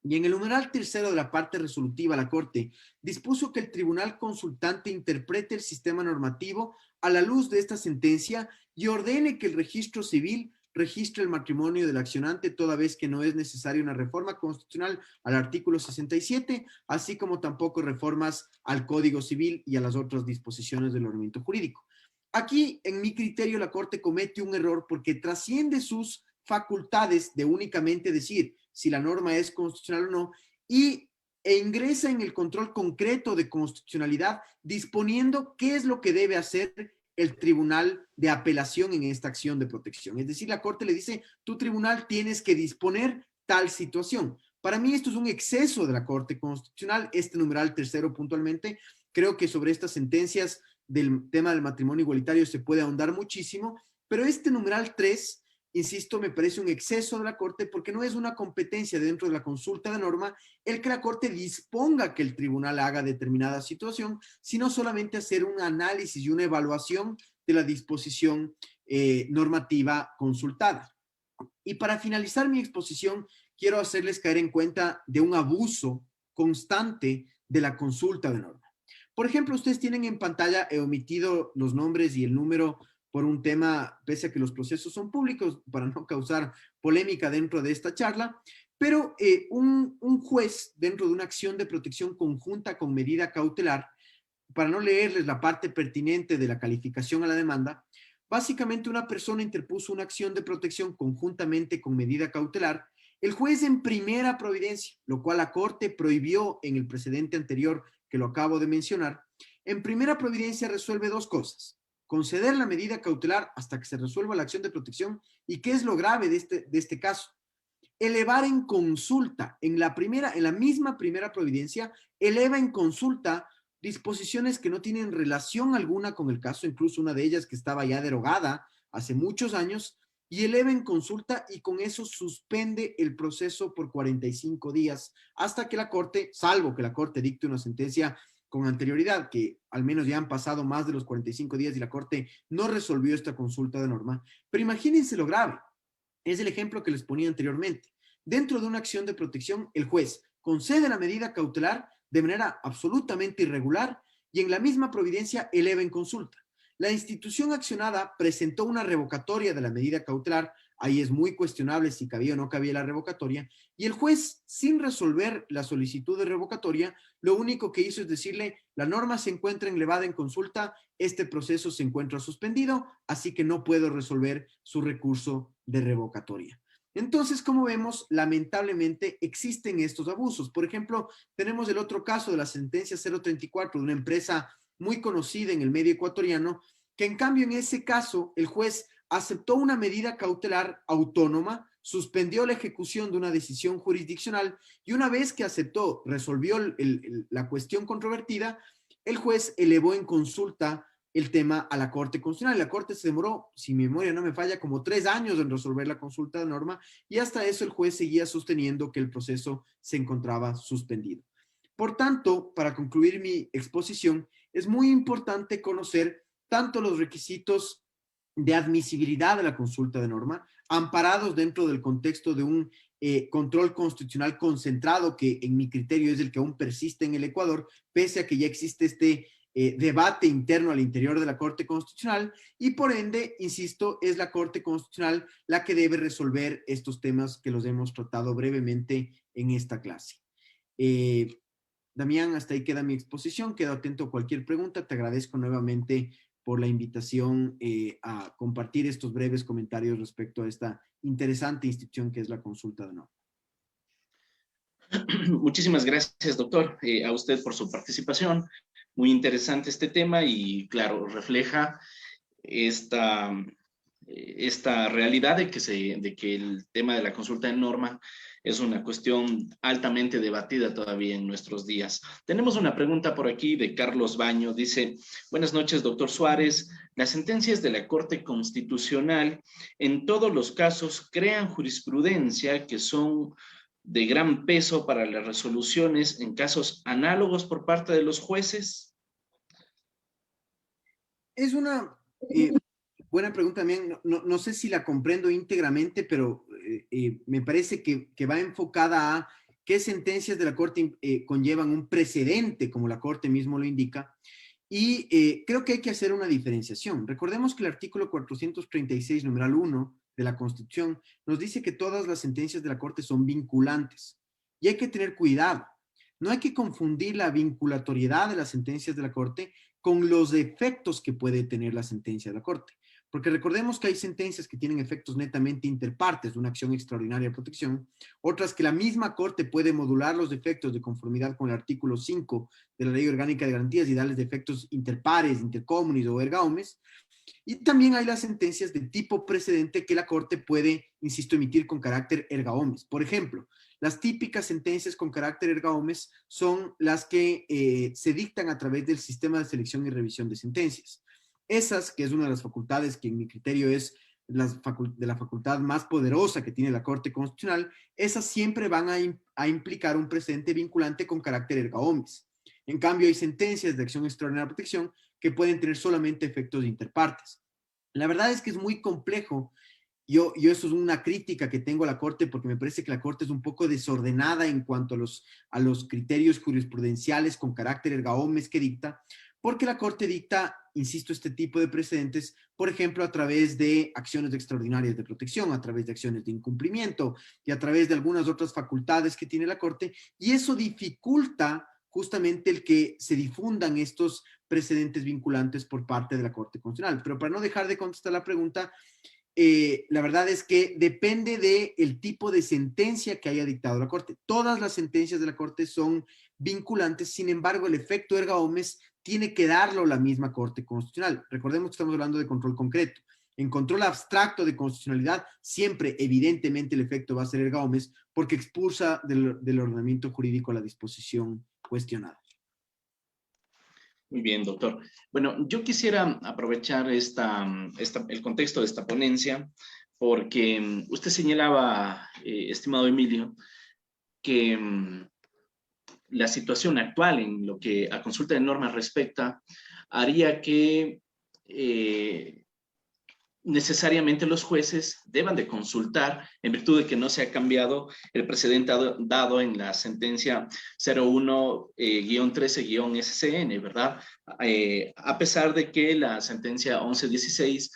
Y en el numeral tercero de la parte resolutiva, la Corte dispuso que el tribunal consultante interprete el sistema normativo a la luz de esta sentencia y ordene que el registro civil registra el matrimonio del accionante toda vez que no es necesaria una reforma constitucional al artículo 67, así como tampoco reformas al Código Civil y a las otras disposiciones del ordenamiento jurídico. Aquí, en mi criterio, la Corte comete un error porque trasciende sus facultades de únicamente decir si la norma es constitucional o no e ingresa en el control concreto de constitucionalidad disponiendo qué es lo que debe hacer el tribunal de apelación en esta acción de protección. Es decir, la Corte le dice, tu tribunal tienes que disponer tal situación. Para mí esto es un exceso de la Corte Constitucional, este numeral tercero puntualmente. Creo que sobre estas sentencias del tema del matrimonio igualitario se puede ahondar muchísimo, pero este numeral 3, insisto, me parece un exceso de la Corte porque no es una competencia dentro de la consulta de norma el que la Corte disponga que el tribunal haga determinada situación, sino solamente hacer un análisis y una evaluación de la disposición normativa consultada. Y para finalizar mi exposición, quiero hacerles caer en cuenta de un abuso constante de la consulta de norma. Por ejemplo, ustedes tienen en pantalla, he omitido los nombres y el número por un tema, pese a que los procesos son públicos, para no causar polémica dentro de esta charla, pero un juez dentro de una acción de protección conjunta con medida cautelar, para no leerles la parte pertinente de la calificación a la demanda, básicamente una persona interpuso una acción de protección conjuntamente con medida cautelar, el juez en primera providencia, lo cual la Corte prohibió en el precedente anterior que lo acabo de mencionar, en primera providencia resuelve dos cosas: conceder la medida cautelar hasta que se resuelva la acción de protección, y qué es lo grave de este caso, elevar en consulta, en la misma primera providencia, eleva en consulta disposiciones que no tienen relación alguna con el caso, incluso una de ellas que estaba ya derogada hace muchos años, y eleva en consulta y con eso suspende el proceso por 45 días hasta que la Corte, salvo que la Corte dicte una sentencia con anterioridad, que al menos ya han pasado más de los 45 días y la Corte no resolvió esta consulta de norma. Pero imagínense lo grave. Es el ejemplo que les ponía anteriormente. Dentro de una acción de protección, el juez concede la medida cautelar de manera absolutamente irregular y en la misma providencia eleva en consulta. La institución accionada presentó una revocatoria de la medida cautelar, ahí es muy cuestionable si cabía o no cabía la revocatoria, y el juez, sin resolver la solicitud de revocatoria, lo único que hizo es decirle, la norma se encuentra elevada en consulta, este proceso se encuentra suspendido, así que no puedo resolver su recurso de revocatoria. Entonces, como vemos, lamentablemente existen estos abusos. Por ejemplo, tenemos el otro caso de la sentencia 034 de una empresa muy conocida en el medio ecuatoriano, que en cambio en ese caso el juez aceptó una medida cautelar autónoma, suspendió la ejecución de una decisión jurisdiccional y una vez que aceptó, resolvió la cuestión controvertida, el juez elevó en consulta el tema a la Corte Constitucional. La Corte se demoró, si mi memoria no me falla, como 3 años en resolver la consulta de norma y hasta eso el juez seguía sosteniendo que el proceso se encontraba suspendido. Por tanto, para concluir mi exposición, es muy importante conocer tanto los requisitos de admisibilidad de la consulta de norma, amparados dentro del contexto de un control constitucional concentrado, que en mi criterio es el que aún persiste en el Ecuador, pese a que ya existe este debate interno al interior de la Corte Constitucional, y por ende, insisto, es la Corte Constitucional la que debe resolver estos temas que los hemos tratado brevemente en esta clase. Damián, hasta ahí queda mi exposición. Quedo atento a cualquier pregunta. Te agradezco nuevamente por la invitación a compartir estos breves comentarios respecto a esta interesante institución que es la consulta de norma. Muchísimas gracias, doctor, a usted por su participación. Muy interesante este tema y, claro, refleja esta realidad de que el tema de la consulta de norma es una cuestión altamente debatida todavía en nuestros días. Tenemos una pregunta por aquí de Carlos Baño. Dice, buenas noches, doctor Suárez. Las sentencias de la Corte Constitucional en todos los casos crean jurisprudencia que son de gran peso para las resoluciones en casos análogos por parte de los jueces. Es una buena pregunta también. No sé si la comprendo íntegramente, pero me parece que va enfocada a qué sentencias de la Corte conllevan un precedente, como la Corte mismo lo indica. Y creo que hay que hacer una diferenciación. Recordemos que el artículo 436, numeral 1 de la Constitución, nos dice que todas las sentencias de la Corte son vinculantes. Y hay que tener cuidado. No hay que confundir la vinculatoriedad de las sentencias de la Corte con los efectos que puede tener la sentencia de la Corte. Porque recordemos que hay sentencias que tienen efectos netamente interpartes de una acción extraordinaria de protección, otras que la misma Corte puede modular los efectos de conformidad con el artículo 5 de la Ley Orgánica de Garantías y darles efectos interpares, intercomunis o erga omnes. Y también hay las sentencias de tipo precedente que la Corte puede, insisto, emitir con carácter erga omnes. Por ejemplo, las típicas sentencias con carácter erga omnes son las que se dictan a través del sistema de selección y revisión de sentencias. Esas, que es una de las facultades que en mi criterio es de la facultad más poderosa que tiene la Corte Constitucional, esas siempre van a implicar un precedente vinculante con carácter erga omnes. En cambio, hay sentencias de acción extraordinaria de protección que pueden tener solamente efectos interpartes. La verdad es que es muy complejo. Yo eso es una crítica que tengo a la Corte porque me parece que la Corte es un poco desordenada en cuanto a los criterios jurisprudenciales con carácter erga omnes que dicta, porque la Corte dicta, insisto, este tipo de precedentes, por ejemplo, a través de acciones extraordinarias de protección, a través de acciones de incumplimiento y a través de algunas otras facultades que tiene la Corte, y eso dificulta justamente el que se difundan estos precedentes vinculantes por parte de la Corte Constitucional. Pero para no dejar de contestar la pregunta, la verdad es que depende del tipo de sentencia que haya dictado la Corte. Todas las sentencias de la Corte son vinculantes, sin embargo, el efecto erga omnes tiene que darlo la misma Corte Constitucional. Recordemos que estamos hablando de control concreto. En control abstracto de constitucionalidad, siempre, evidentemente, el efecto va a ser erga omnes porque expulsa del ordenamiento jurídico la disposición cuestionada. Muy bien, doctor. Bueno, yo quisiera aprovechar el contexto de esta ponencia porque usted señalaba, estimado Emilio, que la situación actual en lo que a consulta de normas respecta haría que necesariamente los jueces deban de consultar en virtud de que no se ha cambiado el precedente dado en la sentencia 01-13-SCN, ¿verdad? A pesar de que la sentencia 1116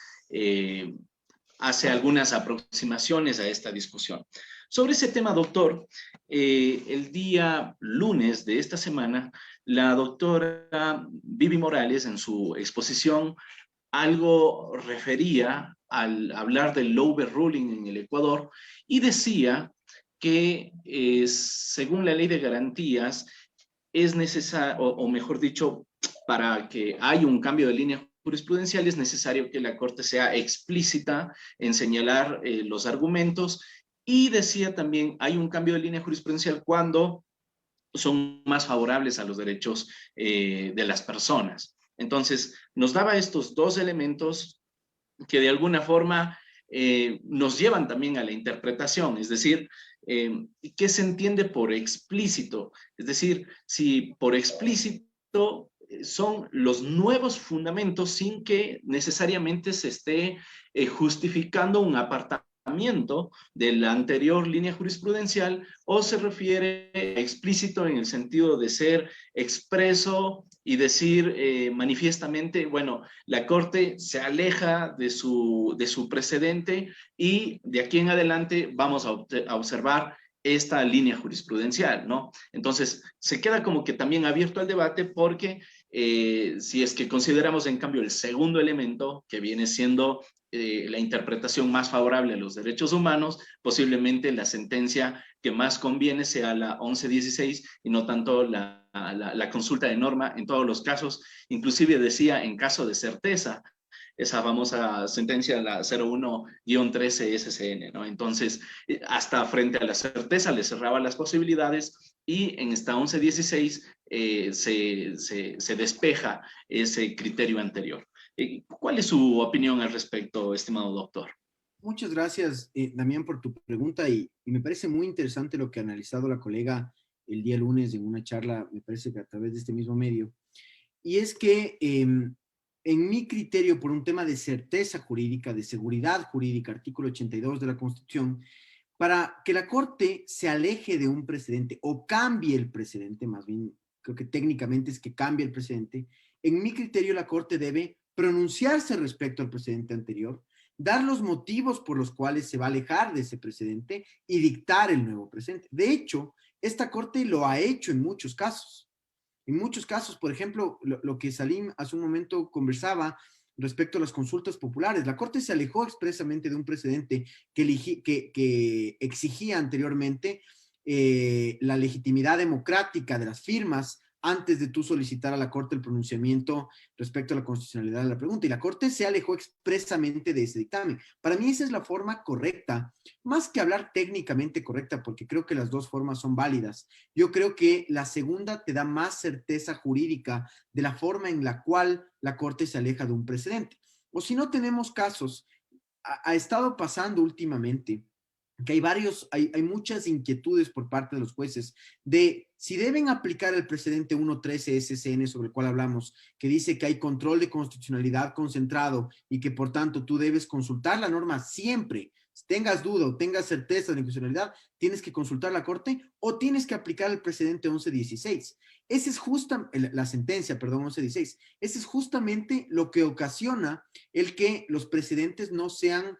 hace algunas aproximaciones a esta discusión. Sobre ese tema, doctor, el día lunes de esta semana, la doctora Vivi Morales, en su exposición, algo refería al hablar del overruling en el Ecuador y decía que según la ley de garantías es necesario, o mejor dicho, para que haya un cambio de línea jurisprudencial es necesario que la Corte sea explícita en señalar los argumentos y decía también hay un cambio de línea jurisprudencial cuando son más favorables a los derechos de las personas. Entonces, nos daba estos dos elementos que de alguna forma nos llevan también a la interpretación, es decir, ¿qué se entiende por explícito? Es decir, si por explícito son los nuevos fundamentos sin que necesariamente se esté justificando un apartado de la anterior línea jurisprudencial o se refiere explícito en el sentido de ser expreso y decir manifiestamente, bueno, la Corte se aleja de su precedente y de aquí en adelante vamos a observar esta línea jurisprudencial, ¿no? Entonces, se queda como que también abierto al debate porque si es que consideramos en cambio el segundo elemento que viene siendo la interpretación más favorable a los derechos humanos, posiblemente la sentencia que más conviene sea la 1116 y no tanto la consulta de norma en todos los casos. Inclusive decía en caso de certeza, esa famosa sentencia, la 01-13 SCN, ¿no? Entonces, hasta frente a la certeza le cerraba las posibilidades y en esta 1116 se despeja ese criterio anterior. ¿Cuál es su opinión al respecto, estimado doctor? Muchas gracias, Damián, por tu pregunta y me parece muy interesante lo que ha analizado la colega el día lunes en una charla, me parece que a través de este mismo medio. Y es que en mi criterio, por un tema de certeza jurídica, de seguridad jurídica, artículo 82 de la Constitución, para que la Corte se aleje de un precedente o cambie el precedente, más bien creo que técnicamente es que cambie el precedente, en mi criterio la Corte debe pronunciarse respecto al precedente anterior, dar los motivos por los cuales se va a alejar de ese precedente y dictar el nuevo precedente. De hecho, esta Corte lo ha hecho en muchos casos. En muchos casos, por ejemplo, lo que Salim hace un momento conversaba respecto a las consultas populares, la Corte se alejó expresamente de un precedente que exigía anteriormente la legitimidad democrática de las firmas antes de tú solicitar a la Corte el pronunciamiento respecto a la constitucionalidad de la pregunta. Y la Corte se alejó expresamente de ese dictamen. Para mí esa es la forma correcta, más que hablar técnicamente correcta, porque creo que las dos formas son válidas. Yo creo que la segunda te da más certeza jurídica de la forma en la cual la Corte se aleja de un precedente. O si no tenemos casos, ha estado pasando últimamente que hay muchas inquietudes por parte de los jueces de si deben aplicar el precedente 1.13 SCN sobre el cual hablamos, que dice que hay control de constitucionalidad concentrado y que por tanto tú debes consultar la norma siempre. Si tengas duda o tengas certeza de constitucionalidad, tienes que consultar la Corte o tienes que aplicar el precedente 11.16. Esa es la sentencia, perdón, 11.16. Ese es justamente lo que ocasiona el que los precedentes no sean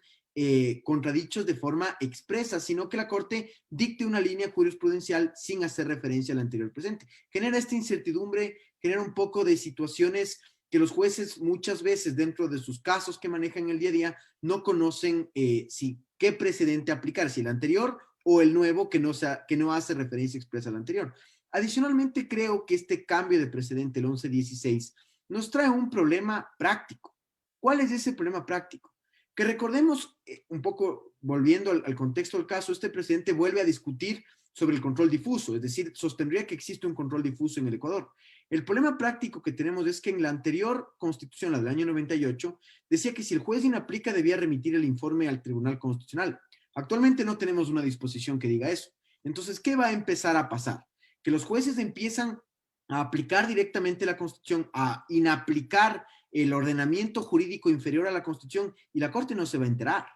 contradichos de forma expresa, sino que la Corte dicte una línea jurisprudencial sin hacer referencia al anterior presente. Genera esta incertidumbre, genera un poco de situaciones que los jueces muchas veces dentro de sus casos que manejan el día a día no conocen qué precedente aplicar, si el anterior o el nuevo que no hace referencia expresa al anterior. Adicionalmente, creo que este cambio de precedente, el 11.16, nos trae un problema práctico. ¿Cuál es ese problema práctico? Que recordemos, un poco volviendo al contexto del caso, este presidente vuelve a discutir sobre el control difuso, es decir, sostendría que existe un control difuso en el Ecuador. El problema práctico que tenemos es que en la anterior constitución, la del año 98, decía que si el juez inaplica debía remitir el informe al Tribunal Constitucional. Actualmente no tenemos una disposición que diga eso. Entonces, ¿qué va a empezar a pasar? Que los jueces empiezan a aplicar directamente la Constitución, a inaplicar el ordenamiento jurídico inferior a la Constitución y la Corte no se va a enterar.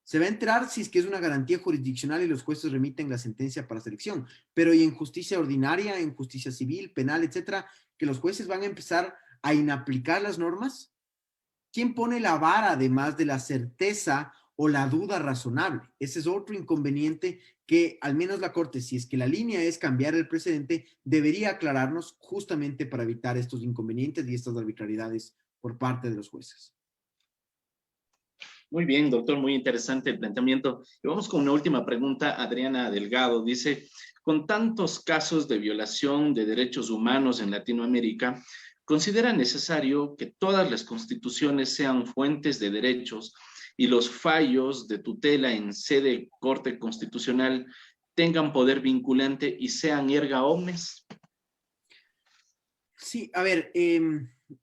Se va a enterar si es que es una garantía jurisdiccional y los jueces remiten la sentencia para selección. Pero y en justicia ordinaria, en justicia civil, penal, etcétera, que los jueces van a empezar a inaplicar las normas. ¿Quién pone la vara además de la certeza o la duda razonable? Ese es otro inconveniente que al menos la Corte, si es que la línea es cambiar el precedente, debería aclararnos justamente para evitar estos inconvenientes y estas arbitrariedades por parte de los jueces. Muy bien, doctor, muy interesante el planteamiento. Y vamos con una última pregunta. Adriana Delgado dice, con tantos casos de violación de derechos humanos en Latinoamérica, ¿considera necesario que todas las constituciones sean fuentes de derechos y los fallos de tutela en sede Corte Constitucional tengan poder vinculante y sean erga omnes? Sí, a ver,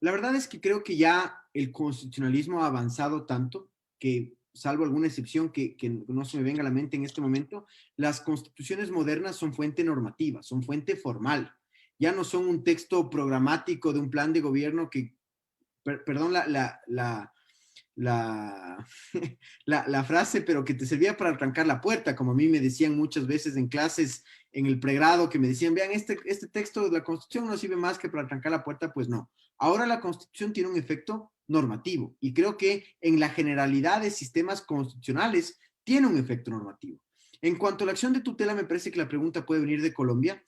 la verdad es que creo que ya el constitucionalismo ha avanzado tanto que, salvo alguna excepción que no se me venga a la mente en este momento, las constituciones modernas son fuente normativa, son fuente formal. Ya no son un texto programático de un plan de gobierno que, perdón la, la frase, pero que te servía para arrancar la puerta, como a mí me decían muchas veces en clases en el pregrado, que me decían, vean, este texto de la Constitución no sirve más que para arrancar la puerta, pues no. Ahora la Constitución tiene un efecto normativo y creo que en la generalidad de sistemas constitucionales tiene un efecto normativo. En cuanto a la acción de tutela, me parece que la pregunta puede venir de Colombia.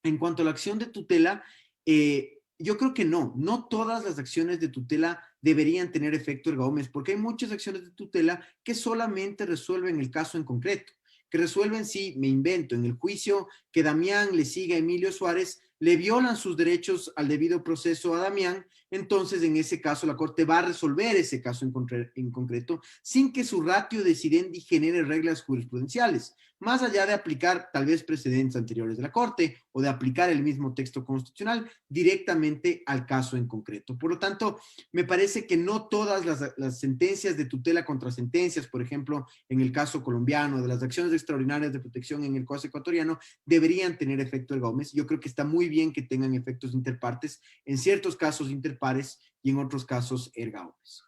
En cuanto a la acción de tutela, yo creo que no todas las acciones de tutela deberían tener efecto erga omnes, porque hay muchas acciones de tutela que solamente resuelven el caso en concreto, que resuelven, si me invento, en el juicio que Damián le sigue a Emilio Suárez, le violan sus derechos al debido proceso a Damián, entonces en ese caso la Corte va a resolver ese caso en concreto sin que su ratio decidendi genere reglas jurisprudenciales, más allá de aplicar tal vez precedentes anteriores de la Corte o de aplicar el mismo texto constitucional directamente al caso en concreto. Por lo tanto, me parece que no todas las sentencias de tutela contra sentencias, por ejemplo, en el caso colombiano, de las acciones extraordinarias de protección en el caso ecuatoriano, deberían tener efecto erga omnes. Yo creo que está muy bien que tengan efectos interpartes, en ciertos casos interpares y en otros casos erga omnes.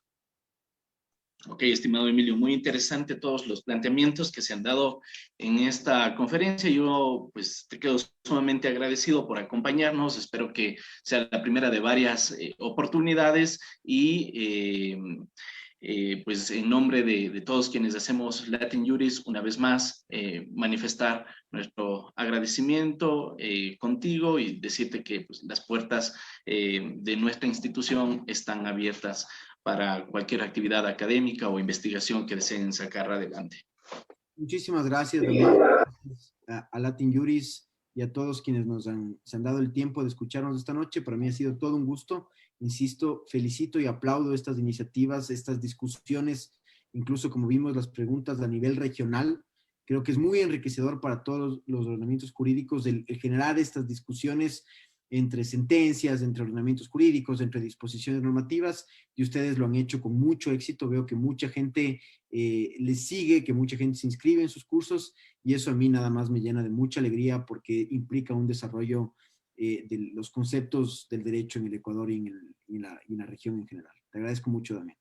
Ok, estimado Emilio, muy interesante todos los planteamientos que se han dado en esta conferencia. Yo pues te quedo sumamente agradecido por acompañarnos. Espero que sea la primera de varias oportunidades y pues en nombre de todos quienes hacemos Latin Juris, una vez más, manifestar nuestro agradecimiento contigo y decirte que pues, las puertas de nuestra institución están abiertas para cualquier actividad académica o investigación que deseen sacar adelante. Muchísimas gracias, Damián. Gracias a Latin Juris y a todos quienes se han dado el tiempo de escucharnos esta noche. Para mí ha sido todo un gusto. Insisto, felicito y aplaudo estas iniciativas, estas discusiones, incluso como vimos las preguntas a nivel regional. Creo que es muy enriquecedor para todos los ordenamientos jurídicos el generar estas discusiones entre sentencias, entre ordenamientos jurídicos, entre disposiciones normativas, y ustedes lo han hecho con mucho éxito. Veo que mucha gente les sigue, que mucha gente se inscribe en sus cursos, y eso a mí nada más me llena de mucha alegría porque implica un desarrollo de los conceptos del derecho en el Ecuador y en la región en general. Te agradezco mucho, Damián.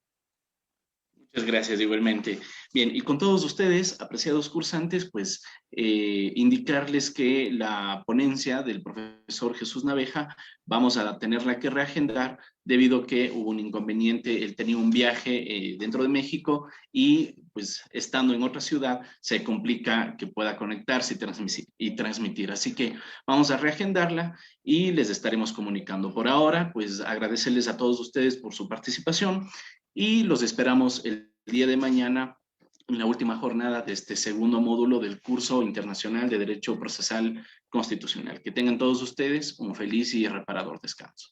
Muchas gracias, igualmente. Bien, y con todos ustedes, apreciados cursantes, pues indicarles que la ponencia del profesor Jesús Naveja vamos a tenerla que reagendar debido a que hubo un inconveniente. Él tenía un viaje dentro de México y pues estando en otra ciudad se complica que pueda conectarse y transmitir. Así que vamos a reagendarla y les estaremos comunicando. Por ahora, pues agradecerles a todos ustedes por su participación y los esperamos el día de mañana en la última jornada de este segundo módulo del curso internacional de Derecho Procesal Constitucional. Que tengan todos ustedes un feliz y reparador descanso.